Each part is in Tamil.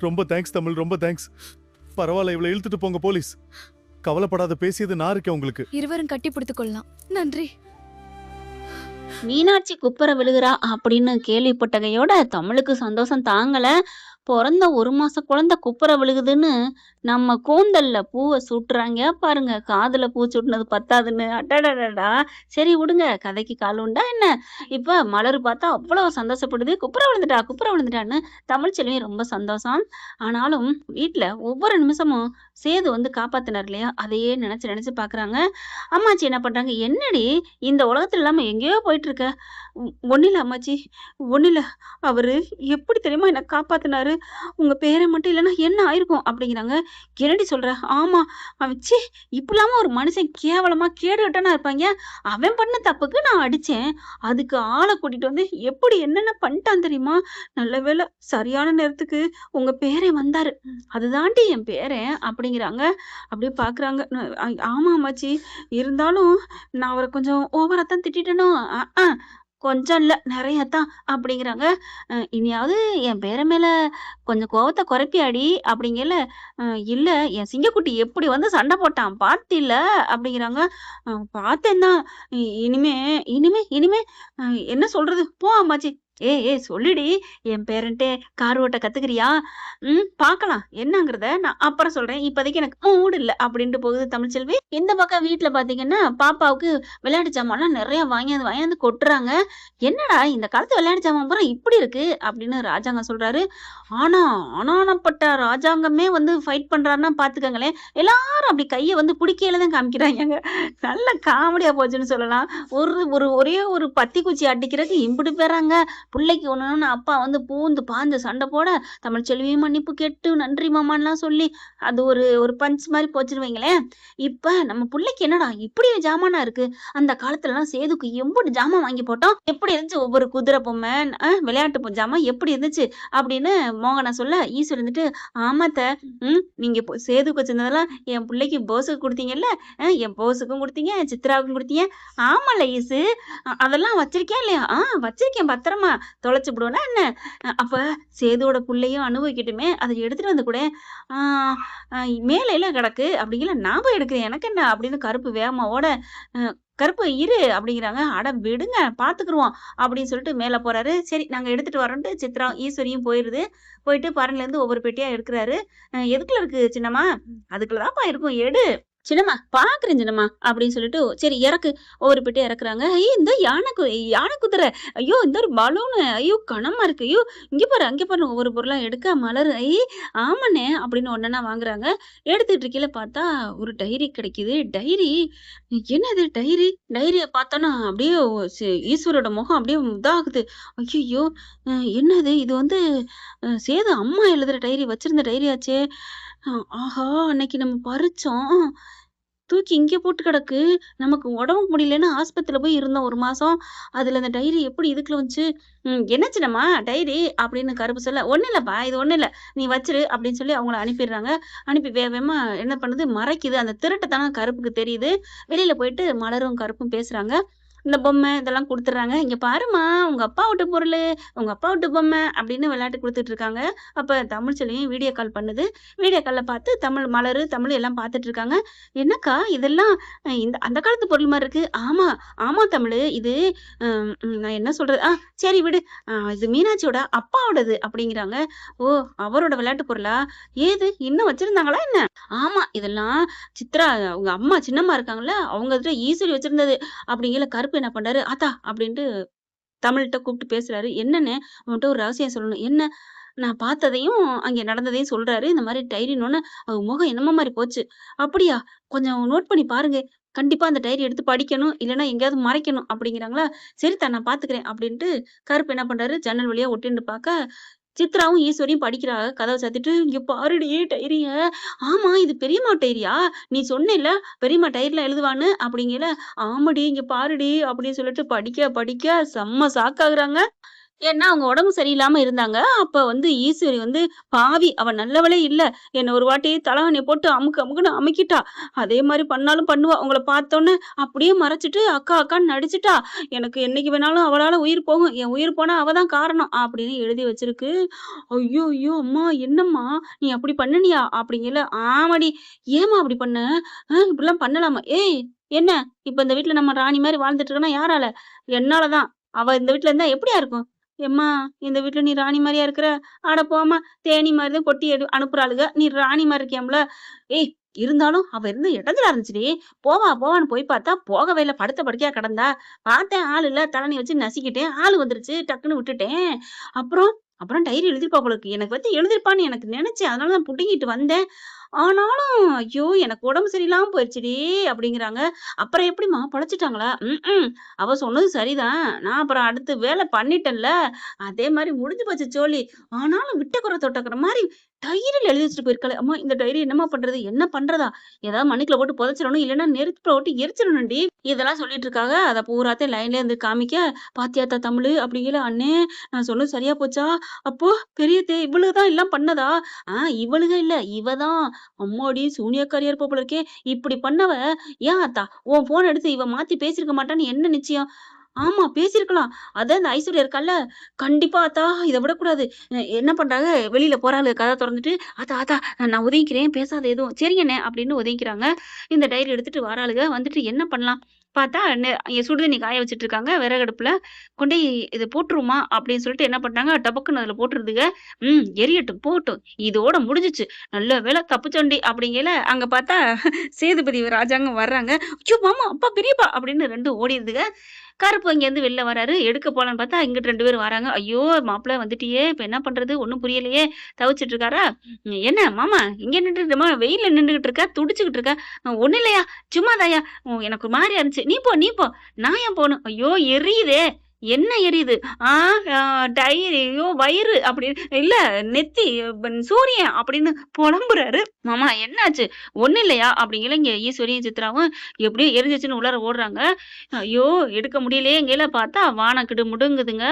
ரொம்ப தேங்க்ஸ் தமிழ், ரொம்ப தேங்க்ஸ். பரவாயில்ல, இவளை இழுத்துட்டு போங்க போலீஸ். கவலைப்படாத, பேசியது நான் இருக்கேன் உங்களுக்கு. இருவரும் கட்டி பிடித்துக் கொள்ளலாம். நன்றி. மீனாட்சி குப்புற விழுகிறா அப்படின்னு கேள்விப்பட்டகையோட தமிழுக்கு சந்தோஷம் தாங்கல. பொறந்த 1 மாச குழந்தை குப்புற விழுகுதுன்னு நம்ம கூந்தல்ல பூவை சூட்டுறாங்க பாருங்க. காதுல பூ சூட்டுனது பத்தாதுன்னு. அடடடடா! சரி விடுங்க, கதைக்கு கால் உண்டா என்ன? இப்ப மலர் பார்த்தா அவ்வளவு சந்தோஷப்படுது. குப்புற விழுந்துட்டா, குப்புற விழுந்துட்டான்னு. தமிழ்ச்செல்வி ரொம்ப சந்தோஷம். ஆனாலும் வீட்ல ஒவ்வொரு நிமிஷமும் சேது வந்து காப்பாத்தினார் இல்லையா? அதையே நினைச்சு நினைச்சு பாக்குறாங்க. அம்மாச்சி என்ன பண்றாங்க? என்னடி இந்த உலகத்துல இல்லாம எங்கேயோ போயிட்டு இருக்க? ஒண்ணில்ல அம்மாச்சி, ஒண்ணில்ல. அவரு எப்படி தெரியுமா என்ன காப்பாத்தினாரு? உங்க பேரை மட்டும் இல்லைன்னா என்ன ஆயிருக்கும் அப்படிங்கிறாங்க. என்னடி சொல்ற? ஆமா, அவன் ச்சீ, இப்படிலாம ஒரு மனுஷன் கேவலமா கேடுகட்டனா இருப்பாங்க. அவன் பண்ண தப்புக்கு நான் அடிச்சேன். அதுக்கு ஆளை கூட்டிட்டு வந்து எப்படி என்னென்ன பண்ணிட்டான் தெரியுமா? நல்ல வேளை சரியான நேரத்துக்கு உங்க பேரன் வந்தாரு. அதுதாண்டி என் பேரன் அப்படிங்கிறாங்க. அப்படியே பாக்குறாங்க. ஆமா அம்மாச்சி, இருந்தாலும் நான் அவரை கொஞ்சம் ஓவரா தான் திட்டிட்டேனோ? கொஞ்சம் இல்ல, நெறையத்தான் அப்படிங்கிறாங்க. இனியாவது என் பேரன் மேல கொஞ்சம் கோவத்த குறைப்பியாடி அப்படிங்கல. இல்ல, என் சிங்கக்குட்டி எப்படி வந்து சண்டை போட்டான் பாத்தில்ல அப்படிங்கிறாங்க. பார்த்தேன் தான். இனிமே இனிமே இனிமே என்ன சொல்றது? போ அம்மாச்சி. ஏய் ஏய் சொல்லுடி, என் பேரன்ட்டே கார் ஓட்ட கத்துக்கிறியா? பார்க்கலாம், என்னங்கிறத நான் அப்புறம் சொல்றேன். இப்போதைக்கு எனக்கு மூடு இல்ல அப்படின்ட்டு போகுது தமிழ்ச்செல்வி. இந்த பக்கம் வீட்ல பாத்தீங்கன்னா, பாப்பாவுக்கு விளையாட்டு ஜாமான்லாம் நெறைய வாங்கியாந்து வாங்கியாந்து கொட்டுறாங்க. என்னடா இந்த காலத்து விளையாட்டு ஜாமான் பூரா இப்படி இருக்கு அப்படின்னு ராஜாங்கம் சொல்றாரு. ஆனா ஆனானப்பட்ட ராஜாங்கமே வந்து ஃபைட் பண்றாருன்னா பாத்துக்கங்களேன். எல்லாரும் அப்படி கைய வந்து புடிக்கையில தான் காமிக்கிறாங்கங்க. நல்ல காமெடியா போச்சுன்னு சொல்லலாம். ஒரே ஒரு பத்தி குச்சி அடிக்கிறதுக்கு இம்புட்டு பேராங்க. புள்ளைக்கு ஒண்ணுன்னு அப்பா வந்து பூந்து பாஞ்சு சண்டை போட, தமிழ்ச்செல்வியும் மன்னிப்பு கேட்டு நன்றி மாமான்லாம் சொல்லி அது ஒரு ஒரு பஞ்ச் மாதிரி போச்சுன்னு வைங்களேன். இப்ப நம்ம புள்ளைக்கு என்னடா இப்படி ஜாமானா இருக்கு? அந்த காலத்துலலாம் சேதுக்கு எம்புட்டு ஜாமான் வாங்கி போட்டோம். எப்படி இருந்துச்சு ஒவ்வொரு குதிரை பொம்மை, விளையாட்டு ஜாமான் எப்படி இருந்துச்சு அப்படின்னு மோகனா சொல்ல, ஈஸ்வர் இருந்துட்டு ஆமாத்த, நீங்க சேதுக்கு வச்சிருந்ததெல்லாம் என் பிள்ளைக்கு போஸுக்கு கொடுத்தீங்கல்ல, என் போஸுக்கும் கொடுத்தீங்க, சித்ராவுக்கும் கொடுத்தீங்க. ஆமால ஈசு, அதெல்லாம் வச்சிருக்கியா இல்லையா? வச்சிருக்கேன் பத்திரமா. தொலைச்சு விடுவேனா என்ன? அப்ப சேதுவோட புள்ளையும் அனுபவிக்கட்டுமே, அதை எடுத்துட்டு வந்து கூட. மேல எல்லாம் கிடக்கு அப்படிங்கிற, நான் போய் எடுக்கிறேன், எனக்கு என்ன அப்படின்னு கருப்பு வேகமா ஓட, கருப்பு இரு அப்படிங்கிறாங்க. அட விடுங்க, பாத்துக்குருவோம் அப்படின்னு சொல்லிட்டு மேல போறாரு. சரி நாங்க எடுத்துட்டு வரோன்ட்டு சித்ரா ஈஸ்வரியும் போயிருது. போயிட்டு பரன்ல இருந்து ஒவ்வொரு பெட்டியா எடுக்கிறாரு. எதுக்குள்ள இருக்கு சின்னம்மா? அதுக்குள்ளதான்ப்பா இருக்கும், எடு. சின்னம்மா பாக்குறேன் சின்னம்மா அப்படின்னு சொல்லிட்டு சரி இறக்கு. ஒவ்வொரு பெட்டியா இறக்குறாங்க. ஐயோ இந்த யானை குதிரை, ஐயோ இந்த ஒரு பலூனு, ஐயோ கனமா இருக்கு, ஐயோ இங்க பாரு அங்க பாரு. ஒவ்வொரு பொருளா எடுக்க மலர் ஆமாண்ணே அப்படின்னு ஒன்னா வாங்குறாங்க. எடுத்துட்டு இருக்கையில பார்த்தா ஒரு டைரி கிடைக்குது. டைரி என்னது? டைரிய பார்த்தோன்னா அப்படியே ஈஸ்வரோட முகம் அப்படியே இதாகுது. ஐயோ என்னது இது? வந்து சேது அம்மா எழுதுற டைரி, வச்சிருந்த டைரியாச்சே. ஆஹா, அன்னைக்கு நம்ம பறிச்சோம், தூக்கி இங்க போட்டு கிடக்கு. நமக்கு உடம்புக்கு முடியலன்னு ஆஸ்பத்திரியில போய் இருந்தோம் 1 மாசம். அதுல அந்த டைரி எப்படி இதுக்குள்ள வந்துச்சு? என்ன சின்னம்மா டைரி அப்படின்னு கருப்பு சொல்ல, ஒண்ணும் இல்லப்பா, இது ஒண்ணும் இல்ல, நீ வச்சிரு அப்படின்னு சொல்லி அவங்கள அனுப்பிடுறாங்க. அனுப்பி வேகமா என்ன பண்ணுது, மறைக்குது. அந்த திருட்டுத்தனம் கருப்புக்கு தெரியுது. வெளியில போயிட்டு மலரும் கருப்பும் பேசுறாங்க. இந்த பொம்மை இதெல்லாம் குடுத்துடுறாங்க. "இங்க பாரும்மா, உங்க அப்பா வூட்டு பொருளு, உங்க அப்பா வூட்டு பொம்மை" அப்படின்னு விளையாட்டு குடுத்துட்டு இருக்காங்க. அப்ப தமிழ்ச்செல்வியும் வீடியோ கால் பண்ணுது. வீடியோ கால்ல பார்த்து மலரு, தமிழ் எல்லாம் பார்த்துட்டு இருக்காங்க. "என்னக்கா இதெல்லாம் இந்த அந்த காலத்து பொருள் மாரி இருக்கு." "ஆமா, ஆமா தமிழு, இது நான் என்ன சொல்றது? சரி விடு. இது மீனாட்சியோட அப்பாவோடது" அப்படிங்கிறாங்க. "ஓ! அவரோட விளையாட்டு பொருளா? ஏது இன்னும் வச்சிருந்தாங்களா என்ன?" "ஆமா, இதெல்லாம் சித்ரா அவங்க அம்மா சின்னம்மா இருக்காங்கல்ல, அவங்ககிட்ட ஈஸ்வரி வச்சிருந்தது" அப்படிங்கையில கருப்பு என்ன பண்றாரு, "ஆத்தா" அப்படின்ட்டு தமிழ்ட்ட கூப்பிட்டு பேசுறாரு. "என்னண்ணே, உன்கிட்ட ஒரு ரகசியம் சொல்லணும்." "என்ன?" நான் பார்த்ததையும், அங்கே நடந்ததையும் சொல்றாரு. இந்த மாரி டைரின்னோனே அவ முகம் என்னமோ மாரி போச்சு. "அப்படியா? கொஞ்சம் நோட் பண்ணி பாருங்க. கண்டிப்பா அந்த டைரி எடுத்து படிக்கணும். இல்லன்னா எங்கேயாவது மறைக்கணும்" அப்படிங்கிறாங்களா. "சரித்தா நான் பார்த்துக்கிறேன்" அப்படின்ட்டு கருப்பு என்ன பண்றாரு, ஜன்னல் வழியா ஒட்டிண்டு பார்க்க, சித்ராவும் ஈஸ்வரியும் படிக்கிறாங்க. கதவ சாத்திட்டு, "இங்க பாருடி டைரிய." "ஆமா, இது பெரியம்மா டைரியா? நீ சொன்னேல்ல பெரியம்மா டைரில எழுதுவான்னு" அப்படிங்கையில, "ஆமாடி, இங்க பாருடி" அப்படின்னு சொல்லிட்டு படிக்க படிக்க செம்ம ஷாக் ஆகுறாங்க. ஏன்னா அவங்க உடம்பு சரியில்லாம இருந்தாங்க. அப்ப வந்து ஈஸ்வரி வந்து பாவி அவ நல்லவளே இல்ல. என்ன ஒரு வாட்டி தலகாணிய போட்டு அமுக்கு அமுக்குன்னு அமுக்கிட்டா. அதே மாரி பண்ணாலும் பண்ணுவா. உங்கள பார்த்தோன்னே அப்படியே மறைச்சுட்டு அக்கா அக்கான்னு நடிச்சுட்டா. எனக்கு என்னைக்கு வேணாலும் அவளால உயிர் போகும். என் உயிர் போனா அவ தான் காரணம் அப்படின்னு எழுதி வச்சிருக்கு. ஐய்யய்யோ! அம்மா என்னம்மா நீ அப்படி பண்ணுனியா? அப்படிங்கல. ஆமாடி. ஏம்மா அப்படி பண்ண? இப்படிலாம் பண்ணலாமா? ஏய் என்ன? இப்ப இந்த வீட்ல நம்ம ராணி மாரி வாழ்ந்துட்டு இருக்கோம்னா யாரால? என்னால தான். அவ இந்த வீட்ல இருந்தா எப்படியா இருக்கும்? எம்மா இந்த வீட்ல நீ ராணி மாரியா இருக்கிற? அட போம்மா! தேனீ மாரி தான் கொட்டி அனுப்புறாளுக. நீ ராணி மாரி இருக்கியாம்ல? ஏய் இருந்தாலும் அவ இருந்த இடத்துல இருந்துச்சுடி. போவா போவான்னு போய் பார்த்தா, போகவே இல்ல. படுத்த படுக்கையா கிடந்தா. பார்த்தேன் ஆள் இல்ல. தலகாணிய வச்சு நசுக்கிட்டேன். ஆளு வந்துருச்சு. டக்குன்னு விட்டுட்டேன். அப்புறம் அப்புறம் டைரி எழுதியிருப்பா போல இருக்கு. எனக்கு வந்து எழுதியிருப்பான்னு எனக்கு நெனச்சேன். அதனால தான் புடுங்கிட்டு வந்தேன். ஆனாலும், ஐயோ! எனக்கு உடம்பு சரியில்லாம போயிருச்சுடி அப்படிங்கிறாங்க. அப்புறம் எப்படிம்மா பொழச்சுட்டாங்களா? ம்ஹ்ம். அவ சொன்னது சரிதான். நான் அப்புறம் அடுத்து வேலை பண்ணிட்டேன்ல. அதே மாரி முடிஞ்சு போச்சு சோலி. ஆனாலும் விட்ட குறை தொட்டக்குற மாரி டைரியில எழுதி வச்சுட்டு போயிருக்காளே! அம்மா இந்த டைரி என்னம்மா பண்றது? என்ன பண்றதா? ஏதாவது மண்ணுக்குள்ள போட்டு புதைச்சிரணும். இல்லன்னா நெருப்புல போட்டு எரிச்சிரணும்டி. இதெல்லாம் சொல்லிட்டு இருக்காங்க. அத பூராத்தையும் லைன்லயே இருந்து காமிக்க, "பாத்தியாத்தா தமிழு" அப்படிங்கையில, "அண்ணே நான் சொன்னது சரியா போச்சா? அப்போ பெரியத்தே இவளுக தான் எல்லாம் பண்ணதா?" இவளுக இல்ல. இவ தான். அம்மாடி! சூனியக்காரியா இருப்பா போல இருக்கே! இப்படி பண்ணவ, ஏன் ஆத்தா? உன் ஃபோன எடுத்து இவ மாத்தி பேசியிருக்க மாட்டான்னு என்ன நிச்சயம்? ஆமா பேசியிருக்கலாம். அதான் இந்த ஐஸ்வர்யா இருக்கால்ல, கண்டிப்பா ஆத்தா இத விடக்கூடாது. என்ன பண்றாங்க, வெளியில போறாளுக கதவ தொறந்துட்டு, "ஆத்தா ஆத்தா நான் ஒதுங்கிக்கிறேன். பேசாத எதுவும்." "சரிங்க அண்ணே" அப்படின்னு ஒதுங்கிக்கிறாங்க. இந்த டைரி எடுத்துட்டு வாராளுக. வந்துட்டு என்ன பண்ணலாம்? பார்த்தா சுடுதண்ணி காய வச்சுட்டு இருக்காங்க விறகடுப்புல. "கொண்டோய் இத போட்டுருவோமா?" அப்படின்னு சொல்லிட்டு என்ன பண்றாங்க, டபக்குன்னு அதுல போட்டுருதுக. எரியட்டும் போகட்டும். இதோட முடிஞ்சுச்சு. நல்ல வேளை தப்பிச்சோண்டி அப்படிங்கையில, அங்க பார்த்தா சேதுபதி ராஜாங்கம் வர்றாங்க. "ஐயோ! மாமா, அப்பா, பெரியப்பா" அப்படின்னு 2ம் ஓடிருதுக. கருப்பு அங்கேருந்து வெளில வராரு. எடுக்க போலான்னு பார்த்தா, இங்கிட்டு 2 பேரும் வராங்க. "ஐயோ! மாப்பிள வந்துட்டியே! இப்ப என்ன பண்றது? ஒண்ணும் புரியலையே!" தவிச்சுட்டு இருக்காரா? "என்ன மாமா இங்க நின்னுட்டுமா வெயில்ல நின்னுகிட்டு இருக்க? துடிச்சுக்கிட்டு இருக்க?" ஒண்ணும் இல்லையா, சும்மாதாய்யா. எனக்கு ஒரு மாரியா இருந்துச்சு. நீ போ, நீ போ." "நான் ஏன் போணும்?" "ஐயோ! எரியுதே!" "என்ன எரியுது?" "ஆ அ டயரு ஐயோ! வயிறு" அப்படின்னு "இல்ல நெத்தி சூரியன்" அப்படின்னு பொலம்புறாரு. "மாமா என்னாச்சு?" "ஒண்ணும் இல்லையா" அப்படிங்கையில இங்க ஈஸ்வரியும், சித்ராவும் எப்படியோ எரிஞ்சிருச்சுன்னு உள்ளார ஓடுறாங்க. ஐயோ! எடுக்க முடியலையேங்கையில பார்த்தா வானம் கிடுமுடுங்குதுங்க.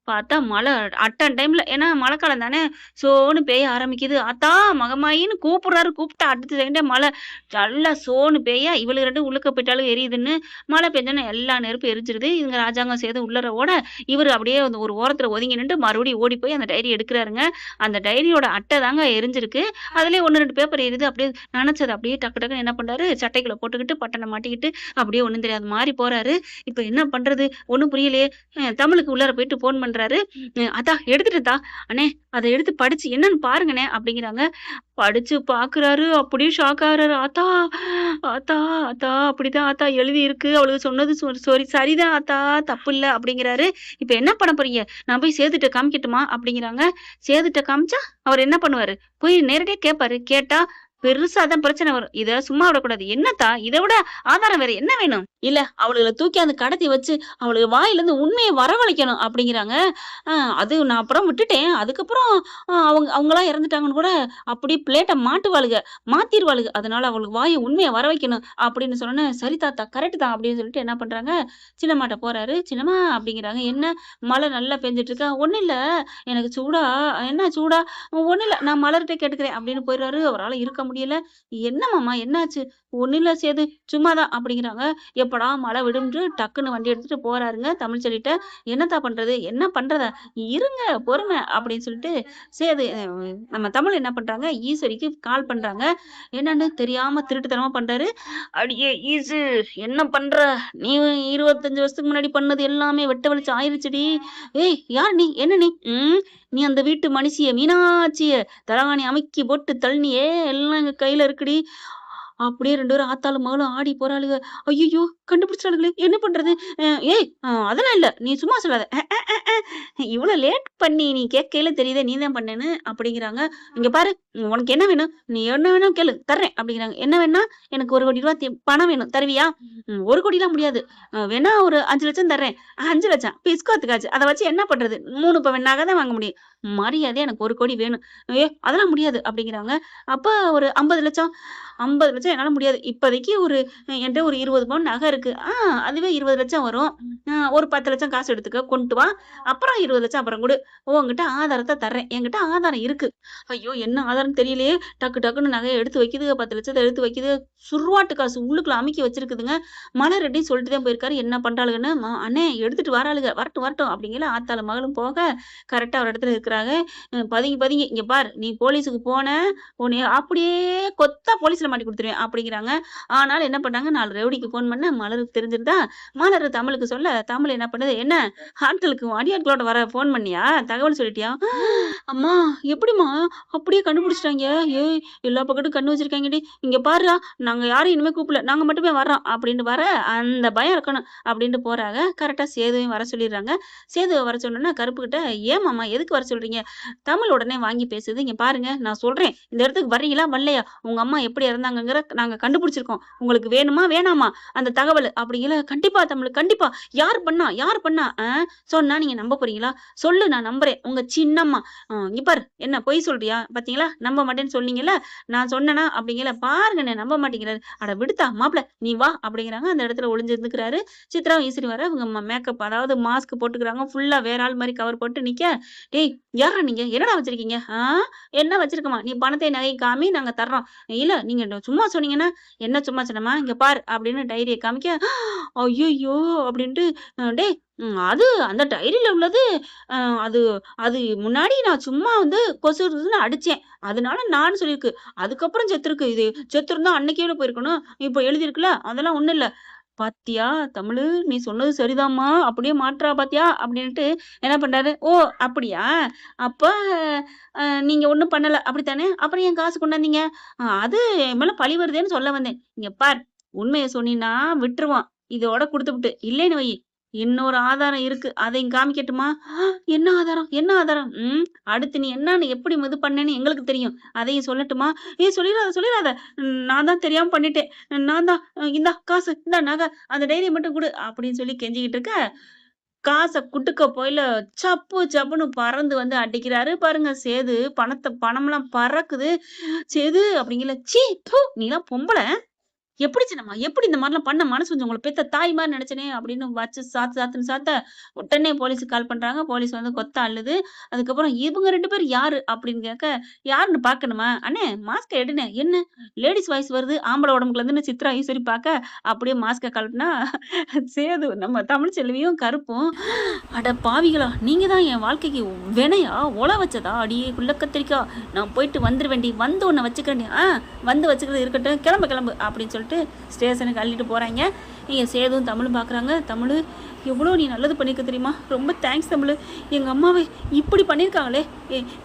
பார்த்தா மழை அட்டன் டைம்ல ஏன்னா மழைக்காலம் தானே, சோன்னு பெய்ய ஆரம்பிக்குது. "ஆத்தா, மகமாயின்னு" கூப்பிடுறாரு. கூப்பிட்டா அடுத்த செகண்டே மழை நல்லா சோன்னு பெய்ய, இவளுக 2 உள்ளுக்க போயிட்டாலும் எரியுதுன்னு, மழை பெஞ்சோனே எல்லா நெருப்பும் எரிஞ்சிருது. இவங்க ராஜாங்கம் சேது உள்ளார ஓட, இவரு அப்படியே அந்த ஒரு ஓரத்துல ஒதுங்கி நின்டு மறுபடியும் ஓடி போய் அந்த டைரிய எடுக்குறாருங்க. அந்த டைரியோட அட்டை தாங்க எரிஞ்சிருக்கு. அதிலயே 1, 2 பேப்பர் எரியுது. அப்படியே நெனச்சத அப்படியே டக்கு டக்குன்னு என்ன பண்றாரு, சட்டைக்குள்ள போட்டுக்கிட்டு, பட்டன மாட்டிக்கிட்டு, அப்படியே ஒண்ணும் தெரியாத மாரி போறாரு. இப்ப என்ன பண்றது? ஒண்ணும் புரியலையே! தமிழுக்கு உள்ளார போயிட்டு ஃபோன் பண்றாரு. "அத்தா எடுத்துட்டேன்த்தா. அண்ணே அத எடுத்து படிச்சு என்னன்னு பாருங்கண்ணே" அப்படிங்கிறாங்க. படிச்சு பாக்குறாரு. அப்படியே ஷாக் ஆகுறாரு. "ஆத்தா, ஆத்தா, ஆத்தா அப்படிதான் ஆத்தா எழுதியிருக்கு. அவளுக சொன்னது சரிதான் ஆத்தா, தப்பில்ல" அப்படிங்கிறாரு. "இப்ப என்ன பண்ண போறீங்க? நான் போய் சேதுட்ட காமிக்கட்டுமா?" அப்படிங்கிறாங்க. சேதுட்ட காமிச்சா, அவரு என்ன பண்ணுவாரு? போய் நேரடியா கேட்பாரு. கேட்டா பெருசா தான் பிரச்சனை வரும். இத சும்மா விடக்கூடாது. "என்னத்தா? இத விட ஆதாரம் வேற என்ன வேணும்?" "இல்ல அவளுகள தூக்கியாந்து கடத்தி வச்சு, அவளுக வாயிலருந்து உண்மைய வரவழைக்கணும்" அப்படிங்கிறாங்க. "அ அது நான் அப்புறம் விட்டுட்டேன். அதுக்கப்புறம் அவங்களா இறந்துட்டாங்கன்னு கூட அப்படியே பிளேட்ட மாட்டுவாளுக, மாத்திருவாளுக. அதனால அவளுக்கு வாய உண்மைய வர வைக்கணும்" அப்படின்னு சொன்னோனே, "சரி தாத்தா, கரெக்ட் தான்" அப்படின்னு சொல்லிட்டு என்ன பண்றாங்க, சின்னம்மாட்ட போறாரு. "சின்னம்மா" அப்படிங்கிறாங்க. "என்ன மழை நல்லா பெஞ்சுட்டு இருக்கா?" "ஒண்ணும் இல்ல. எனக்கு சூடா" "என்ன சூடா?" "ஒண்ணும் இல்ல. நான் மலர்ட்ட கேட்டுக்கிறேன்" அப்படின்னு போயிறாரு. அவரால இருக்க முடியல. "என்ன மாமா என்னாச்சு?" "ஒண்ணும் இல்ல சேது, சும்மா தான்" அப்படிங்கிறாங்க. எப்படா மழை விடும்ன்ட்டு டக்குன்னு வண்டி எடுத்துட்டு போறாருங்க தமிழ்ச்செல்விட்ட. "என்னத்தா பண்றது? என்ன பண்றதா? இருங்க பொறுமை" அப்படின்னு சொல்லிட்டு சேது நம்ம தமிழ் என்ன பண்றாங்க, ஈஸ்வரிக்கு கால் பண்றாங்க. என்னன்னு தெரியாம திருட்டுத்தனமா பண்றாரு. "அடியே ஈசு என்ன பண்ற? நீ 25 வருஷத்துக்கு முன்னாடி பண்ணது எல்லாமே வெட்ட வெளிச்சம் ஆயிருச்சுடி. ஏய் யார் நீ? என்ன நீ? நீ அந்த வீட்டு மனுஷிய மீனாட்சிய தலகாணி அமுக்கி போட்டு தள்ளினியே, எல்லாம் எங்க கையில இருக்குடி." அப்படியே 2 பேரும் ஆத்தாளும் மகளும் ஆடி போறாளுக. ஐய்யய்யோ! கண்டுபிடிச்சிட்டாளுங்களே! என்ன பண்றது? ஏய் அதெல்லாம் இல்ல. நீ சும்மா சொல்லாத. இவ்ளோ லேட் பண்ணி நீ கேட்கையில தெரியுதே நீ தான் பண்ணேன்னு" அப்படிங்கிறாங்க. "இங்க பாரு, உனக்கு என்ன வேணும்? நீ என்ன வேணாலும் கேளு, தர்றேன்" அப்படிங்கிறாங்க. "என்ன வேணும்னா, எனக்கு ₹1,00,00,000 பணம் வேணும். தருவியா?" ₹1,00,00,000லாம் முடியாது. வேணா ஒரு 5,00,000 தர்றேன்." 5,00,000 பிஸ்கோத்துக்காச்சு. அத வச்சு என்ன பண்றது? 3 பவன் நகை தான் வாங்க முடியும். மரியாதையா எனக்கு 1 கோடி வேணும். அதெல்லாம் முடியாது அப்படிங்கிறாங்க. அப்ப ஒரு 50,00,000 50,00,000 என்னால முடியாது. இப்போதைக்கு என்ட்ட ஒரு 20 பவுன் நகை இருக்கு. அதுவே 20,00,000 வரும். ஒரு 10,00,000 காசு எடுத்துக்க, கொண்டு வா. அப்புறம் 20,00,000 அப்புறம் குடு. உன்கிட்ட ஆதாரத்த தர்றேன். என்கிட்ட ஆதாரம் இருக்கு. ஐயோ! என்ன ஆதாரம்னு தெரியலையே. டக்கு டக்குன்னு நகைய எடுத்து வைக்குதுக. 10,00,000 எடுத்து வைக்குதுக. சுர்வாட்டு காசு உள்ளுக்குள்ள அமுக்கி வச்சிருக்குதுங்க. மலர் ரெட்டியும் சொல்லிட்டு தான் போயிருக்காரு. என்ன பண்றாளுகன்னு, அண்ணே எடுத்துட்டு வராளுக. வரட்டும் வரட்டும் அப்படிங்கல ஆத்தாளும் மகளும் போக, கரெக்ட்டா ஒரு இடத்துல இருக்கிறாங்க. பதுங்கி பதுங்கி இங்க பாரு, நீ போலீஸுக்கு போன, உன்னைய அப்படியே கொத்தா போலீஸ்ல மாட்டி குடுத்துருவேன் அப்படிங்கிறாங்க. ஆனாலும் என்ன பண்ணாங்க, 4 ரவுடிக்கு ஃபோன் பண்ண மலருக்கு தெரிஞ்சிருதா. மலர் தமிழுக்கு சொல்ல, தமிழ் என்ன பண்ணுது, என்ன ஆட்களுக்கு அடியாட்களோட வர ஃபோன் பண்ணியா? தகவல் சொல்லிட்டியா? அம்மா எப்படிம்மா அப்படியே கண்டுபிடிச்சிட்டாங்க. ஏய் எல்லா பக்கட்டும் கண்ணு வச்சிருக்காங்கடி. இங்க பாருடா, நாங்க யாரையும் இனிமே கூப்பிடல. நாங்க மட்டுமே வர்றோம் அப்படின்னு வர, அந்த பயம் இருக்கணும் அப்படின்ட்டு போறாங்க. கரெக்ட்டா சேதுவையும் வர சொல்லிடுறாங்க. சேதுவ வர சொன்னோனே கருப்புகிட்ட, ஏமாம்மா எதுக்கு வர சொல்றீங்க? தமிழ் உடனே வாங்கி பேசுது. இங்க பாருங்க, நான் சொல்றேன். இந்த இடத்துக்கு வர்றீங்களா வரலையா? உங்க அம்மா எப்படி இறந்தாங்கங்கிற நாங்க கண்டுபிடிச்சிருக்கோம். உங்களுக்கு வேணுமா வேணாமா அந்த தகவல் அப்படிங்கல. கண்டிப்பா தமிழ், கண்டிப்பா. யார் பண்ணா யார் பண்ணா? சொன்னா நீங்க நம்ப போறீங்களா? சொல்லு, நான் நம்புறேன். உங்க சின்னம்மா. இங்க பாரு, என்ன பொய் சொல்றியா? பாத்தீங்களா, நம்ப மாட்டேன்னு சொன்னீங்கல்ல, நான் சொன்னேனா அப்படிங்கல. பாருங்க, நான் நம்ப மாட்டேங்கிறாரு. அட விடுத்தா மாப்பிள, நீ வா அப்படிங்கிறாங்க. அந்த இடத்துல ஒளிஞ்சிருந்துக்கிறாரு. சித்ராவும் ஈஸ்வரி வர, இவங்க மேக்கப் அதாவது மாஸ்க் போட்டுக்கிறாங்க. ஃபுல்லா வேற ஆள் மாதிரி கவர் போட்டு நிக்க. டேய் யாரா நீங்க? என்னடா வச்சிருக்கீங்க? என்ன வச்சிருக்கமா? நீ பணத்தை நகை காமி, நாங்க தர்றோம். இல்ல நீங்க சும்மா சொன்னீங்கன்னா, என்ன சும்மா சொன்னமா? இங்க பாரு அப்படின்னு டைரிய காமிக்க, ஐயையோ அப்படின்ட்டு, டேய் அது அந்த டைரியில உள்ளது. அது அது முன்னாடி நான் சும்மா வந்து கொசு இருந்ததுன்னு அடிச்சேன். அதனால நான் சொல்லியிருக்கு. அதுக்கப்புறம் செத்துருக்கு. இது செத்துருந்தா அன்னைக்கே போயிருக்கணும். இப்போ எழுதியிருக்குல்ல, அதெல்லாம் ஒண்ணும் இல்ல. பாத்தியா தமிழு, நீ சொன்னது சரிதாம்மா. அப்படியே மாட்றா பாத்தியா அப்படின்ட்டு என்ன பண்றாரு. ஓ அப்படியா? அப்ப நீங்க ஒண்ணும் பண்ணல அப்படித்தானே? அப்புறம் ஏன் காசு கொண்டாந்தீங்க? அது என் மேல பழி வருதேன்னு சொல்ல வந்தேன். இங்க பார், உண்மைய சொன்னீன்னா விட்டுருவான். இதோட குடுத்துப்புட்டு, இல்லைன்னு வை, இன்னொரு ஆதாரம் இருக்கு. அதையும் காமிக்கட்டுமா? என்ன ஆதாரம்? என்ன ஆதாரம்? அடுத்து நீ என்னன்னு எப்படி இது பண்ணேன்னு எங்களுக்கு தெரியும். அதையும் சொல்லட்டுமா? சொல்லிடாத சொல்லிடாத. நான் தான் தெரியாம பண்ணிட்டேன். நான் தான். இந்தா காசு, இந்தா நகை, அந்த டைரிய மட்டும் குடு அப்படின்னு சொல்லி கெஞ்சிக்கிட்டு இருக்க, காச குடுக்க போயில சப்பு சப்புன்னு பறந்து வந்து அடிக்கிறாரு பாருங்க சேது. பணம்லாம் பறக்குது. சேது அப்படிங்கல. சீ ப்பு, நீலாம் பொம்பள. எப்படி சின்னம்மா? எப்படி இந்த மாரிலாம் பண்ண மனசு வந்துச்சு? உங்கள பெத்த தாய் மாரி நெனச்சேனே! அப்படின்னு வச்சு சாத்துன்னு சாத்த, உடனே போலீஸுக்கு கால் பண்றாங்க. போலீஸ் வந்து கொத்த அள்ளுது. அதுக்கப்புறம் இவங்க 2 பேர் யாரு? அப்படின்னு கேட்க, யாருன்னு பார்க்கணுமா? அண்ணே மாஸ்க்க எடுண்ணே. என்ன? லேடீஸ் வாய்ஸ் வருது. ஆம்பள உடம்புக்குல இருந்துன்னு சித்ரா ஈஸ்வரி பார்க்க, அப்படியே மாஸ்க்க கழட்டுனா, சேது நம்ம தமிழ்ச்செல்வியும் கருப்பும், அட பாவிகளா! நீங்க தான் என் வாழ்க்கைக்கு வினையா? ஒல வச்சதா? அடியே குள்ள கத்திரிக்கா! நான் போயிட்டு வந்துருவேன்டி. வந்து உன்ன வச்சுக்கிறேன்டி. வந்து வச்சுக்கிறது இருக்கட்டும். கிளம்பு கிளம்பு அப்படின்னு சொல்லிட்டு ஸ்டேஷனுக்கு அள்ளிட்டு போறாங்க. இங்க சேதுவும் தமிழும் பார்க்குறாங்க. தமிழ், எவ்வளோ நீ நல்லது பண்ணியிருக்க தெரியுமா? ரொம்ப தேங்க்ஸ் தமிழ். எங்கள் அம்மாவை இப்படி பண்ணியிருக்காங்களே,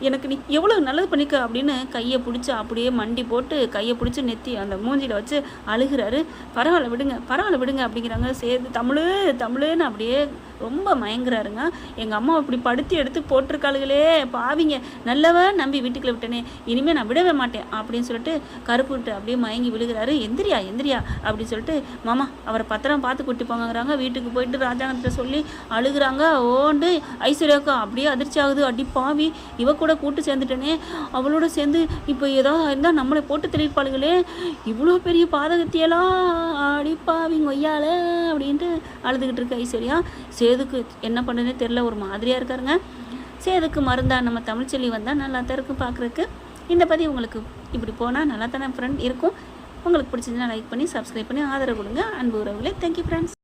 எனக்கு நீ எவ்வளோ நல்லது பண்ணியிருக்க அப்படின்னு கையை பிடிச்சி அப்படியே மண்டி போட்டு கையை பிடிச்சி நெத்தி அந்த மூஞ்சியில் வச்சு அழுகிறாரு. பரவாயில்ல விடுங்க அப்படிங்கிறாங்க. சேது தமிழுன்னு அப்படியே ரொம்ப மயங்குறாருங்க. எங்கள் அம்மா இப்படி படுத்தி எடுத்து போட்டிருக்காளுகளே பாவிங்க, நல்லவன் நம்பி வீட்டுக்குள்ள விட்டனே, இனிமேல் நான் விடவே மாட்டேன் அப்படின்னு சொல்லிட்டு கருப்புட்டு அப்படியே மயங்கி விழுகிறாரு. எந்திரியா அப்படின்னு சொல்லிட்டு, மாமா அவரை பத்திரம் பார்த்து கூட்டி போங்கிறாங்க. வீட்டுக்கு போயிட்டு ராஜாங்கத்திட்ட சொல்லி அழுகுறாங்க. ஓண்டு ஐஸ்வர்யாக்கா அப்படியே அதிர்ச்சி ஆகுது. அடி பாவி, இவ கூட கூட்டு சேர்ந்துட்டனே, அவளோட சேர்ந்து இப்போ ஏதாவது இருந்தால் நம்மளை போட்டு தெளிப்பாளுகளே, இவ்வளோ பெரிய பாதகத்தியெல்லாம் அடி பாவி கொய்யால அப்படின்ட்டு அழுதுகிட்டு இருக்கு ஐஸ்வர்யா. சேதுக்கு என்ன பண்ணுறதுனே தெரில, ஒரு மாதிரியாக இருக்காருங்க. சேதுக்கு மருந்தா நம்ம தமிழ்ச்செல்வி வந்தால் நல்லா தான் இருக்கும் பார்க்குறதுக்கு. இந்த பதிவு உங்களுக்கு இப்படி போனால் நல்லா தானே ஃப்ரெண்ட் இருக்கும். உங்களுக்கு பிடிச்சிருந்தா லைக் பண்ணி சப்ஸ்கிரைப் பண்ணி ஆதரவு கொடுங்க. அன்பு உறவுகளே, தேங்க்யூ ஃப்ரெண்ட்ஸ்.